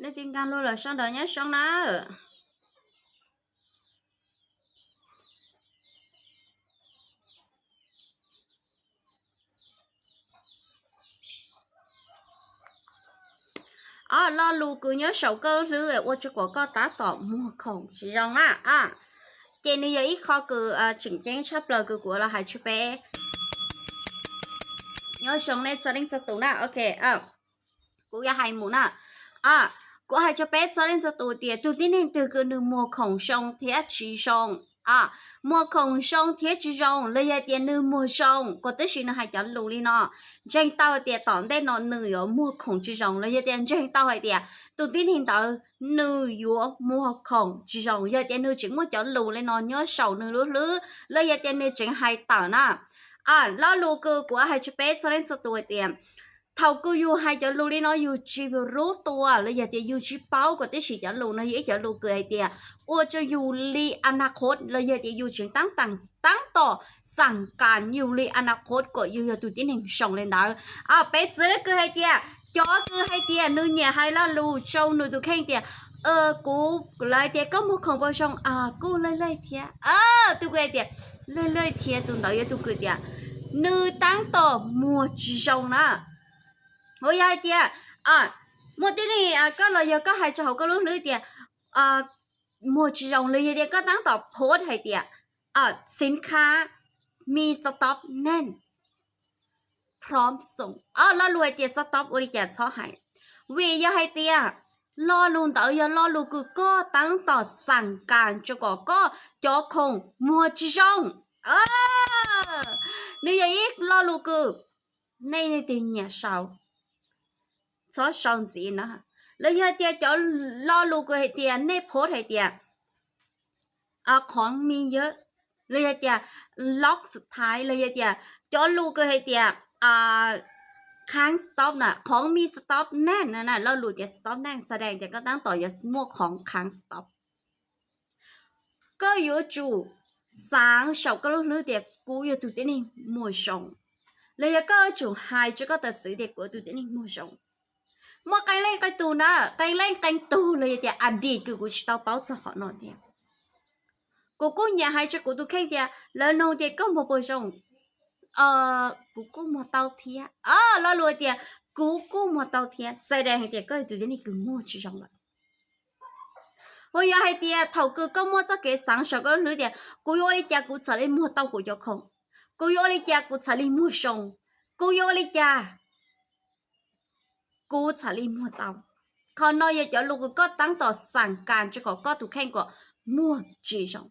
Nên tin gan luôn là xong đó nhé xong đó lo lù cứ nhớ sầu cơ thứ ở ô cho có tá tỏ mua khổng chỉ rong trên này ít khó cứ chỉnh chén sắp lời cứ của là hai chú bé nhớ xong này cho đến sẽ tụ ok cũng là hai muốn của hai cho bé cho đến giờ tụ tiền tụ tin nên từ cái nửa mua khổng sông thiết chỉ sông mua khổng sông thiết chỉ sông lấy ra tiền nửa mua sông có tới khi nó hai cho lù đi nó tranh tao tiền tỏn đây nó nửa ở mua khổng chỉ sông lấy ra tiền tranh tao hay tiền tụ tin hiện tại nửa ở mua khổng chỉ sông giờ tiền nửa chỉ mua cho lù lên nó nhớ sầu nửa lứa lứa lấy ra tiền nửa chính hai tao nè lo lù cơ của hai cho bé cho đến giờ tụ tiền thầu cứ yêu hai cho lưu đi nó yêu chỉ rú tua lấy giờ thì yêu chỉ bao của tới sĩ cho lưu nó dễ cho lưu cười thì ô cho yêu li anacot lấy giờ thì yêu chuyện tăng tỏ sẵn cản yêu li anacot của yêu tụi tiến hành sống lên đó bé dưới cười hay thì chó cứ hay thì nữ nhà hay là lưu trâu nữ tụi khen thì cô lại thì có một không bao xong cô lấy thì tụi cười thì lấy thì tụi đó tụi cười thì nữ tăng tỏ mua chỉ sống nè ôi ai tia một tí này có là giờ có hai cho họ có lúc nữa tia một chỉ dòngเลยเดียก็ตั้งต่อโพสให้เตียสินค้ามีสต็อกแน่นพร้อมส่งแล้วรวยเตียสต็อกบริการช่อให้วียให้เตียรอลุงต่อยารอลุงก็ตั้งต่อสั่งการจะก็จอคงมัวจิจงนี่ยังอีกรอลุงในตีเนี่ยสาวxóa son gì nữa lấy hai tia cho lo lu cái tia nếp phốt hay tiaของมีเยอะเลยhai tiaล็อกสุดท้ายเลยhai tia cho lu cái hay tiaค้าง stop น่ะของมี stop แน่นน่ะเราลูเตีย stop แน่นแสดงแต่ก็ตั้งต่ออย่ามั่วของค้าง stop ก็อยู่จู่sáng sau cái lúc nữa tia cúอยู่tụi tiến này mua sòngเลยก็จู่hai cho có tờ chữ tia của tụi tiến này mua sòng mà cái lên cái tù nè cái lên cái tù là gì đi cứ chỉ tao bảo cho họ nói thế cô nhà hai cho cô tôi khen thì lần đầu thì có một bộ song cô một tàu thia lo lùi thì cô một tàu thia sai đây thì cái tụi này cứ mua chỉ xong rồi bây giờ hai thì thầu cứ có mua cho cái sáng sớm cái nữa thì cô yêu đi cha cô trả lại mua tàu của cho không cô yêu đi cha cô trả lại mua song cô yêu đi cha cô trả lý mua tàu còn nói giờ cho lúc có tăng tỏ sản càn cho có tụ khen của mua chỉ xong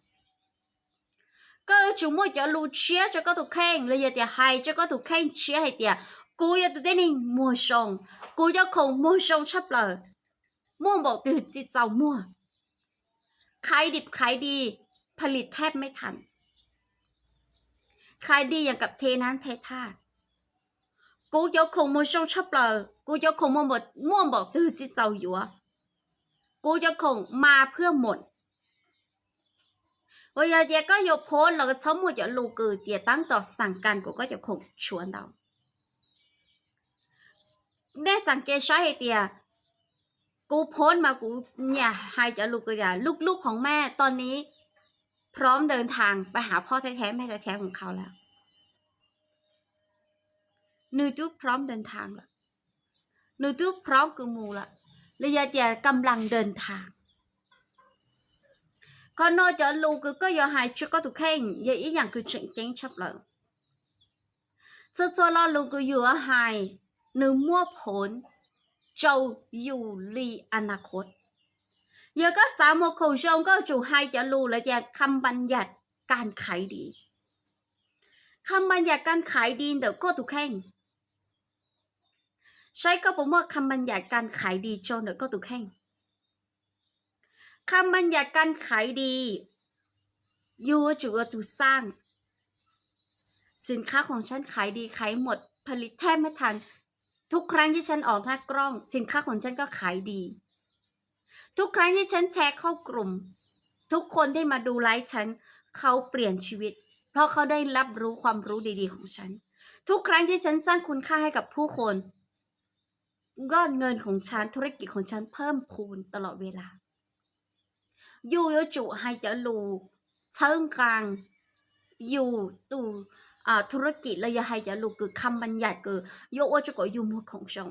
cơ chúng mua cho lúc chia cho có tụ khen là giờ thì hay cho có tụ khen chia hay thì cô giờ tụ tên mua xong cô giờ không mua xong sắp lời mua một từ chỉ giàu muaขายดีผลิตแทบไม่ทันขายดีอย่างกับเทน้ำเทท่าcô cho không mua xong sắp lời cô cho không mua một từ chỉ giàu dũa cô cho không mà พื่อหมดbây giờ thì có yêu phố là sống một chỗ lù cừ thì tăng tỏ sản can của có cho không chuẩn đâu để sản kê sai thì cô phố mà cô nhà hai chỗ lù cừ là lúcของแม่ตอนนี้พร้อมเดินทางไปหาพ่อแท้ๆแม่แท้ๆของเขาแล้วnữ tướcพร้อมเดินทางละnữ tướcพร้อมคือมูละเลยจะกำลังเดินทางcòn nói cho lưu cứ có giờ hai chưa có tụ khen vậy ý rằng cứ chuyện chén chấp lợi cho lo lưu cứ vừa hai nữ mua phốn châu dù li anacot giờ có xã một khẩu sông có chủ hai cho lưu làจะคำบัญญัติการขายดีคำบัญญัติการขายดีเดี๋ยวก็ตụ khenใช้ก็ผมว่าคำบัญญัติการขายดีโจนเดี๋ยวก็ถูกแข่งคำบัญญัติการขายดียูจูว่าถูกสร้างสินค้าของฉันขายดีขายหมดผลิตแทบไม่ทันทุกครั้งที่ฉันออกหน้ากล้องสินค้าของฉันก็ขายดีทุกครั้งที่ฉันแชร์เข้ากลุ่มทุกคนที่มาดูไลฟ์ฉันเขาเปลี่ยนชีวิตเพราะเขาได้รับรู้ความรู้ดีๆของฉันทุกครั้งที่ฉันสร้างคุณค่าให้กับผู้คน ยอดเงินของฉันธุรกิจของฉันเพิ่มพูนตลอดเวลาอยู่ยจุให้จะรู้เชิงกลางอยู่ตูธุรกิจเลยให้จะรู้คือคำบัญญัติคือโยโอจะก็อยู่หมวกของชง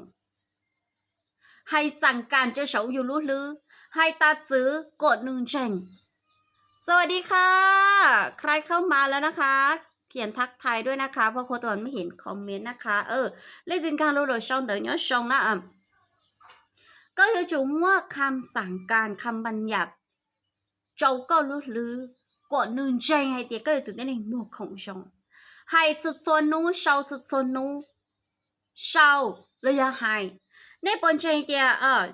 ให้สั่งการจะเฉาอยู่รู้ลือให้ตาซื้อกดหนึ่งแจงสวัสดีค่ะ ใครเข้ามาแล้วนะคะ เขียนทักทายด้วยนะคะเพราะคนตอนไม่เห็นคอมเมนต์นะคะเลขดินการรู้เลยช่องเดี๋ยวย้อนช่องนะก็อยู่จุ่มว่าคำสั่งการคำบัญญัติเจ้าก็รู้ลือกดหนึ่งแจงให้เดียก็อยู่ตัวนี้ในหมวกของชงให้จุดส่วนนู้เศร้าจุดส่วนนู้เศร้าเลยยังไงในบนใจเดีย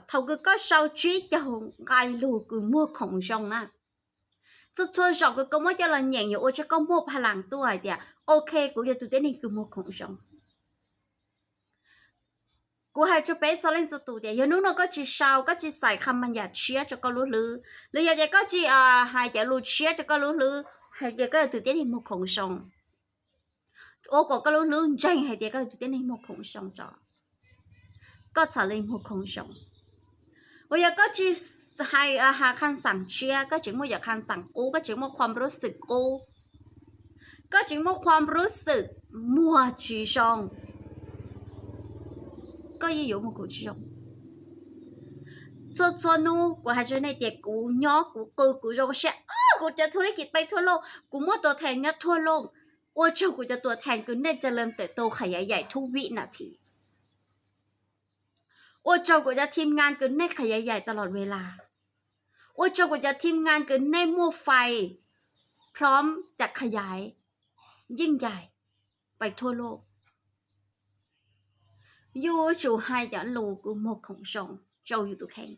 เขาก็เศร้าชีวิตจะหงไกลลูกคือหมวกของชงนะจุดส่วนสองก็ว่าจะละเหนียงอยู่โอจะก็หมวกพลังตัวเดียโอเคกูจะตัวนี้คือหมวกของชงกูให้จะเป็นสลิงสตูเดียยันนู้นก็จีเศร้าก็จีใส่คำบัญญัติเชียจะก็รู้ลือหรือยังก็จีให้จะรู้เชียจะก็รู้ลือให้เดียก็ตัวนี้หมวกของชงโอ้ก็รู้ลือใจให้เดียก็ตัวนี้หมวกของชงจ้ะก็จะเลยหมวกของชง我有個句係下看上去啊，ก็จึงว่าอยาก看สั่งกูก็จึงว่าความรู้สึกกูก็จึงว่าความรู้สึกมัวจีชงก็ยิ่ง有มัวกูจีชง做นู้กูให้ช่วยในเด็กกูย้อกูจะว่าเช่กูจะธุรกิจไปทั่วโลกกูมั่วตัวแทนเนี่ยทั่วโลกว่าเจ้ากูจะตัวแทนกูเนี่ยเจริญเติบโตขยายใหญ่ทุกวินาทีโอ้เจ้ากูจะทีมงานเกินในขยายใหญ่ตลอดเวลาโอ้เจ้ากูจะทีมงานเกินในมั่วไฟพร้อมจะขยายยิ่งใหญ่ไปทั่วโลกยูจูให้จะลูกูหมกของชงเจ้าอยู่ตัวแข็ง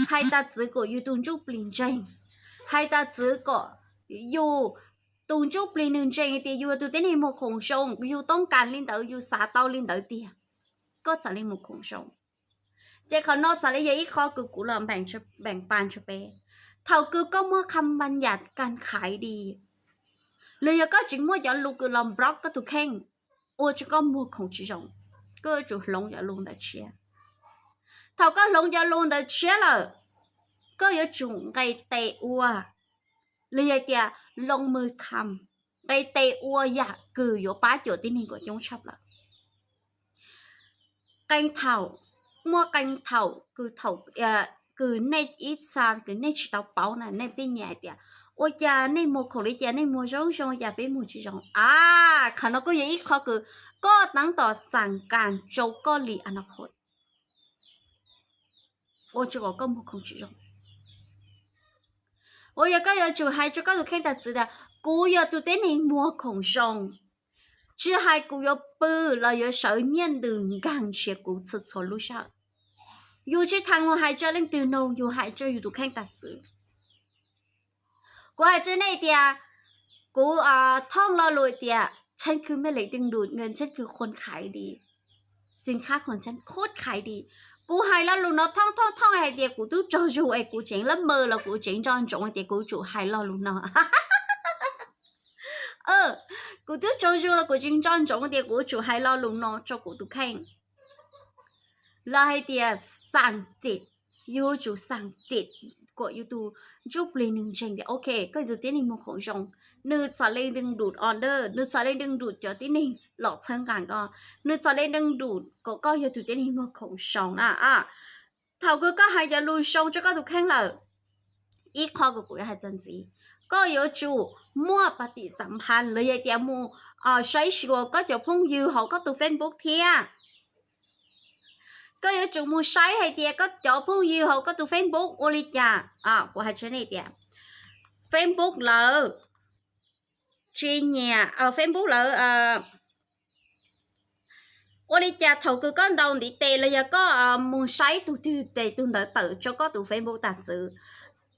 ให้ตาจื้อก็อยู่ตรงจุดเปลี่ยนใจให้ตาจื้อก็อยู่ตรงจุดเปลี่ยนหนึ่งใจเดียวอยู่ตัวเต้นในหมกของชงอยู่ต้องการลิ้นเต๋ออยู่สาเต้าลิ้นเต๋อเดียก็จะเล่นมุกของชงเจ้าเขานอกจากเล่นยี่ข้อคือกูลองแบ่งปันชเปเท่าคือก็มั่วคำบัญญัติการขายดีเลยก็จึงมั่วอย่าลูกคือลองบล็อกก็ถูกแข่งโอ้จะก็มั่วของชงก็จะลงอย่าลงแต่เชียเท่าก็ลงอย่าลงแต่เชียเลยก็อย่าจุ่งไงเตะอัวเลยเดียลงมือทำไงเตะอัวอยากคืออยู่ป้าจุดที่นี่ก็ยงชอบละcanh thảo mua canh thảo cứ thảo cứ nên ít xa cứ nên chỉ tao bảo này nên bên nhà tiệt ôi cha nên mua khẩu lý cha nên mua rau rau cha bên mua chỉ rau khả nó có gì khó cứ có tăng tỏ sản càn châu có lì ăn nó khỏi ôi chỉ có mua không chỉ rau ôi giờ cái giờ chủ hai cho các tụi khen đặt là cú giờ tụi tên này mua khổng rong chứ hai cụ yo bự là yo sợ nhiên đường gang chia cụ thật số lúc sau yo chỉ thằng ngo hai cho lên từ nâu yo hai cho yo tụ khen đặt sự cụ hai cho này thì cụท่องlo lôi thìฉันคือแม่เหล็กดึงดูดเงินฉันคือคนขายดีสินค้าของฉันโคตรขายดีกูให้แล้วลูกnóท่องให้เดียกูตู้cho dù aiกูเจ๋งแล้วมือlàกูเจ๋งcho trọng thìกูchủ hay loลูกnóกูตู้cho dù làกูเจ๋งcho trọng thìกูchủ hay loลูกnó choกูตู้khen là hay tia sangจิตยูchủ sangจิตcủa YouTube giúp lên những trình thì ok cái đầu tiên là một khẩu dòng nữ sẽ lên đừng đụt order nữ sẽ lên đừng đụt cho tí này lọt chân càng co nữ sẽ lên đừng đụt có yêu tụi tí này một khẩu dòng thầu cứ có hai giờ lùi sông cho các tụi khen là ít khó của cụ hai chân gì có yêu chủ mua bà tỷ sản phẩm lấy tiền mua xây sửa có chỗ phong dư họ có tụi Facebook thia có yêu chủ mua xây hay tiền có chỗ phong dư họ có tụi Facebook Olicha của hai chỗ này tiền Facebook là chi nhà ở Facebook là Olicha thầu cứ con đầu đi tè là giờ có muốn xây tụi tè tụi đỡ tự cho có tụi Facebook đặt sự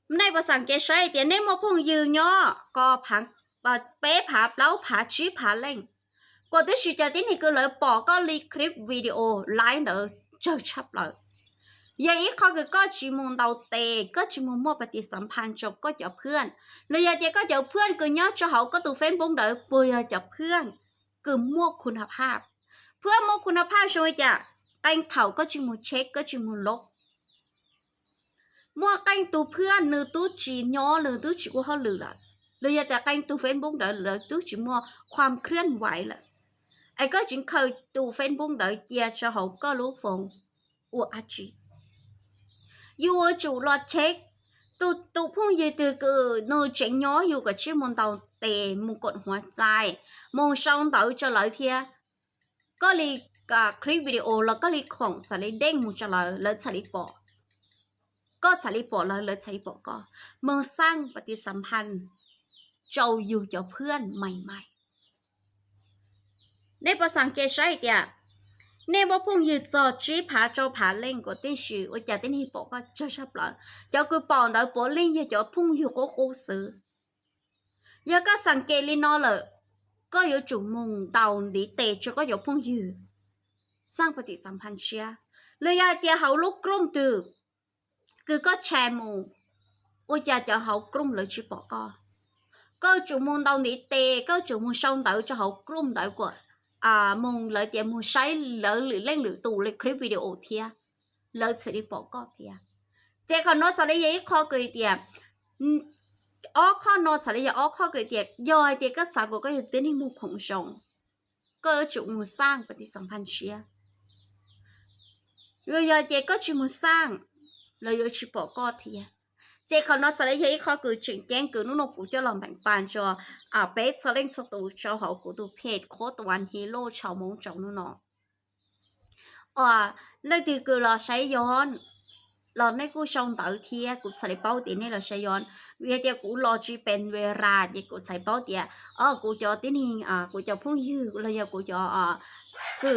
nay bàสั่งcái xây tiền nếu mà phong dư nhỏ có phẳng và bé phá lâu phá chí phá lên qua tới sự cho tiếng thì cứ lợi bỏ có clip video like nữa cho chấp lại giờ ít khóคือก็chỉ muốn đầu tèก็chỉ muốn muaปฏิสัมพันธ์จบก็จะเพื่อนเลยอยากจะก็จะเพื่อนคือย้อนcho họ có tụ Facebook đỡ vừaจะเพื่อนคือมั่วคุณภาพเพื่อมั่วคุณภาพช่วยจะ canh thảo có chỉ một check có chỉ một lốc mua canh tu พื่อนnửa tu chỉ nhỏ nửa tu chỉ của họ lừa lạiเลยแต่canh tu Facebook เดี๋ยวเลยtu chỉ mua ความเคลื่อนไหวแหละไอ้ก็จึงเคยดู Facebook เดี๋ยวเจียจะเขาก็รู้ฟงอัวอาจีอยู่chủ lo check tu phong gì từ cứ nơi chỉnh nhỏอยู่กับชื่อมนตาเตมุกดหัวใจมงช่องเต๋อจะเลยเทียก็เลยกับคลิปวิดีโอแล้วก็เลยของสลิเด้งมุจะเลยสลิปอก็สลิปอเลยสลิปอก็เมื่อสร้างปฏิสัมพันธ์เจ้าอยู่กับเพื่อนใหม่ๆในภาษาอังกฤษใช่เดียในว่าพงยืดจอจีผาโจผาเล่งก็ติ้งชื่อว่าจะติ้งฮีบอกก็จะชอบเลยจะกูปอนได้ปอเล่งยืดจะพงยืดก็โก้ซื้อยังก็สังเกตลินอเลยก็อยู่จุ่มมุงดาวดีเตะจะก็อยู่พงยืดสร้างปฏิสัมพันธ์เชียเลยอยากเดียเขาลุกกลุ่มตื่นคือก็แชร์มุงว่าจะเขากลุ่มเลยชีบอกก็จุ่มมุงดาวดีเตะก็จุ่มมุงช่องเต๋อจะเขากลุ่มได้กว่าmong lợi tiệm mua sai lợi lên lửa tù lên clip video thia lợi sẽ đi bỏ có thia chỉ còn nó sẽ lấy giấy kho cười tiệm kho nó sẽ lấy giấy kho cười tiệm rồi thì các xã của cái tên đi mua khổng rộng có chủ mua sang và thì sản phẩm chia rồi giờ chỉ có chủ mua sang lợi chỉ bỏ có thia chỉ còn nó sẽ lấy giấy kho cười chuyện chén cười nó cũng cho lòng bạn bàn cho bé sẽ lên số tụ cho họ của tụ pet khó toàn hero chào mong chồng nó lấy từ cười là sấy giòn làในกูชงเต๋อเทียกูใส่เป้าตีนี่เราใช้ย้อนเวียเดียกูรอจีเป็นเวลาเดียกูใส่เป้าเดียกูจะตีนี่กูจะพุ่งยืดเลยกูจะคือ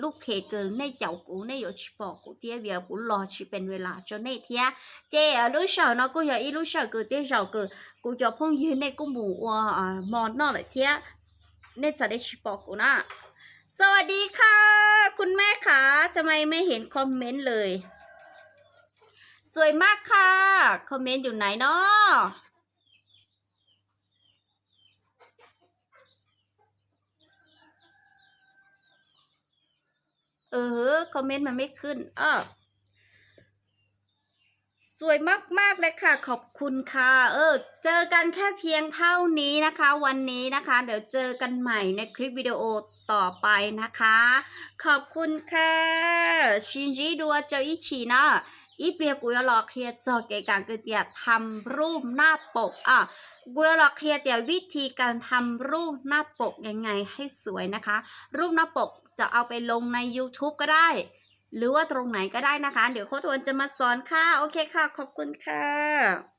ลูกเพจคือในเจ้ากูในอยู่ชิบอกกูเทียเวียกูรอจีเป็นเวลาจนในเทียเจ้ลูกสาวเนาะกูอยากอีลูกสาวคือเตี้ยสาวคือกูจะพุ่งยืดในกูหมู่มอนนอเลยเทียในจะได้ชิบอกกูนะสวัสดีค่ะคุณแม่คะทำไมไม่เห็นคอมเมนต์เลยสวยมากค่ะคอมเมนต์อยู่ไหนเนาะคอมเมนต์มันไม่ขึ้นสวยมากๆเลยค่ะขอบคุณค่ะเจอกันแค่เพียงเท่านี้นะคะวันนี้นะคะเดี๋ยวเจอกันใหม่ในคลิปวิดีโอต่อไปนะคะขอบคุณค่ะชินจิดัวเจ้าอิชินะอีเปียกูจะรอเคลียร์จอเกี่ยวกับการเดียทำรูปหน้าปกกูจะรอเคลียร์เดี๋ยววิธีการทำรูปหน้าปกยังไงให้สวยนะคะรูปหน้าปกจะเอาไปลงใน YouTube ก็ได้หรือว่าตรงไหนก็ได้นะคะเดี๋ยวโค้ชทวนจะมาสอนค่ะโอเคค่ะขอบคุณค่ะ